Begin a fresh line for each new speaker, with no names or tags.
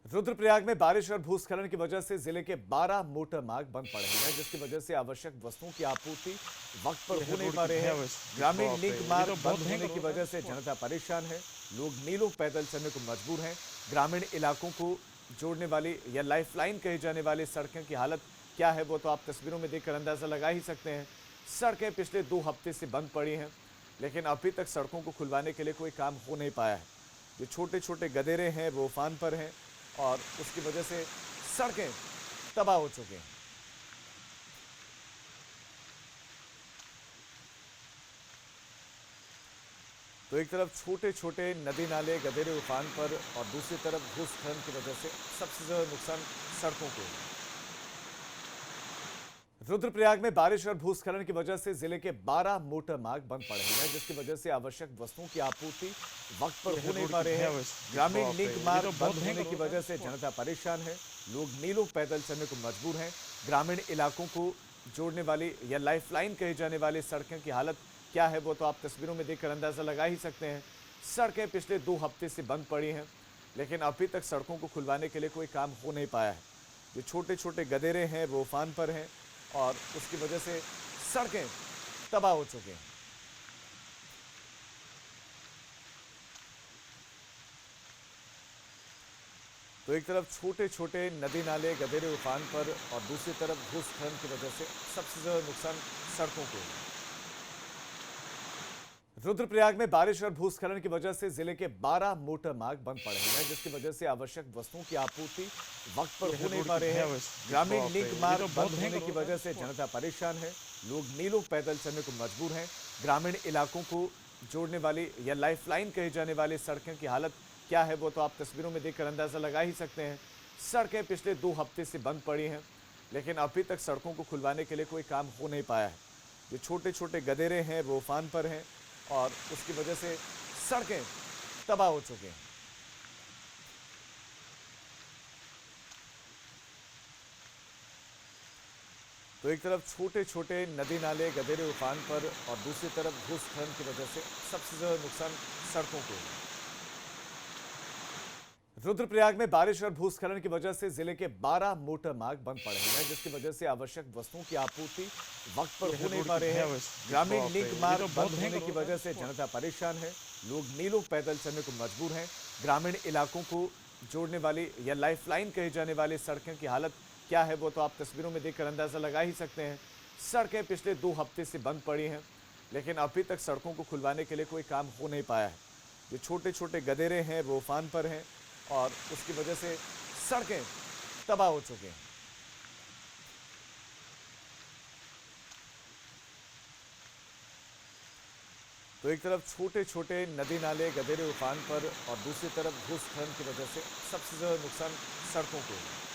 रुद्रप्रयाग में बारिश और भूस्खलन की वजह से जिले के 12 मोटर मार्ग बंद पड़े हैं, जिसकी वजह से आवश्यक वस्तुओं की आपूर्ति वक्त पर हो नहीं पा रही है। ग्रामीण लिंक मार्ग बंद होने की वजह से जनता परेशान है। लोग मीलों पैदल चलने को मजबूर हैं। ग्रामीण इलाकों को जोड़ने वाली या लाइफलाइन कही जाने वाली सड़कों की हालत क्या है वो तो आप तस्वीरों में देखकर अंदाजा लगा ही सकते हैं। सड़कें पिछले 2 हफ्ते से बंद पड़ी हैं, लेकिन अभी तक सड़कों को खुलवाने के लिए कोई काम हो नहीं पाया है। जो छोटे छोटे गदेरे हैं वो उफान पर हैं और उसकी वजह से सड़कें तबाह हो चुकी हैं। तो एक तरफ छोटे छोटे नदी नाले गदेरे उफान पर और दूसरी तरफ भूस्खलन की वजह से सबसे ज्यादा नुकसान सड़कों को है। रुद्रप्रयाग में बारिश और भूस्खलन की वजह से जिले के 12 मोटर मार्ग बंद पड़े हैं, जिसकी वजह से आवश्यक वस्तुओं की आपूर्ति वक्त पर हो नहीं पा रही है। ग्रामीण लिंक मार्ग बंद होने की वजह से जनता परेशान है। लोग मीलों पैदल चलने को मजबूर हैं। ग्रामीण इलाकों को जोड़ने वाली या लाइफलाइन कही जाने वाली सड़कों की हालत क्या है वो तो आप तस्वीरों में देखकर अंदाजा लगा ही सकते हैं। सड़कें पिछले 2 हफ्ते से बंद पड़ी हैं, लेकिन अभी तक सड़कों को खुलवाने के लिए कोई काम हो नहीं पाया है। जो छोटे छोटे गदेरे हैं वो उफान पर हैं और उसकी वजह से सड़कें तबाह हो चुकी हैं। तो एक तरफ छोटे छोटे नदी नाले गदेरे उफान पर और दूसरी तरफ भूस्खलन की वजह से सबसे ज्यादा नुकसान सड़कों को है। रुद्रप्रयाग में बारिश और भूस्खलन की वजह से जिले के 12 मोटर मार्ग बंद पड़े हैं, जिसकी वजह से आवश्यक वस्तुओं की आपूर्ति वक्त पर हो नहीं पा रही है। ग्रामीण लिंक मार्ग बंद होने की वजह से जनता परेशान है। लोग मीलों पैदल चलने को मजबूर हैं। ग्रामीण इलाकों को जोड़ने वाली या लाइफलाइन कही जाने वाली सड़कों की हालत क्या है वो तो आप तस्वीरों में देखकर अंदाजा लगा ही सकते हैं। सड़कें पिछले 2 हफ्ते से बंद पड़ी हैं, लेकिन अभी तक सड़कों को खुलवाने के लिए कोई काम हो नहीं पाया है। जो छोटे छोटे गदेरे हैं वो उफान पर हैं और उसकी वजह से सड़कें तबाह हो चुकी हैं। तो एक तरफ छोटे छोटे नदी नाले गदेरे उफान पर और दूसरी तरफ भूस्खलन की वजह से सबसे ज्यादा नुकसान सड़कों को है। रुद्रप्रयाग में बारिश और भूस्खलन की वजह से जिले के 12 मोटर मार्ग बंद पड़े हैं, जिसकी वजह से आवश्यक वस्तुओं की आपूर्ति वक्त पर हो नहीं पा रही है। ग्रामीण लिंक मार्ग बंद होने की वजह से जनता परेशान है। लोग मीलों पैदल चलने को मजबूर हैं। ग्रामीण इलाकों को जोड़ने वाली या लाइफलाइन कही जाने वाली सड़कों की हालत क्या है वो तो आप तस्वीरों में देखकर अंदाजा लगा ही सकते हैं। सड़कें पिछले 2 हफ्ते से बंद पड़ी हैं, लेकिन अभी तक सड़कों को खुलवाने के लिए कोई काम हो नहीं पाया है। जो छोटे छोटे गदेरे हैं वो उफान पर हैं और उसकी वजह से सड़कें तबाह हो चुकी हैं। तो एक तरफ छोटे छोटे नदी नाले गदेरे उफान पर और दूसरी तरफ भूस्खलन की वजह से सबसे ज्यादा नुकसान सड़कों को है।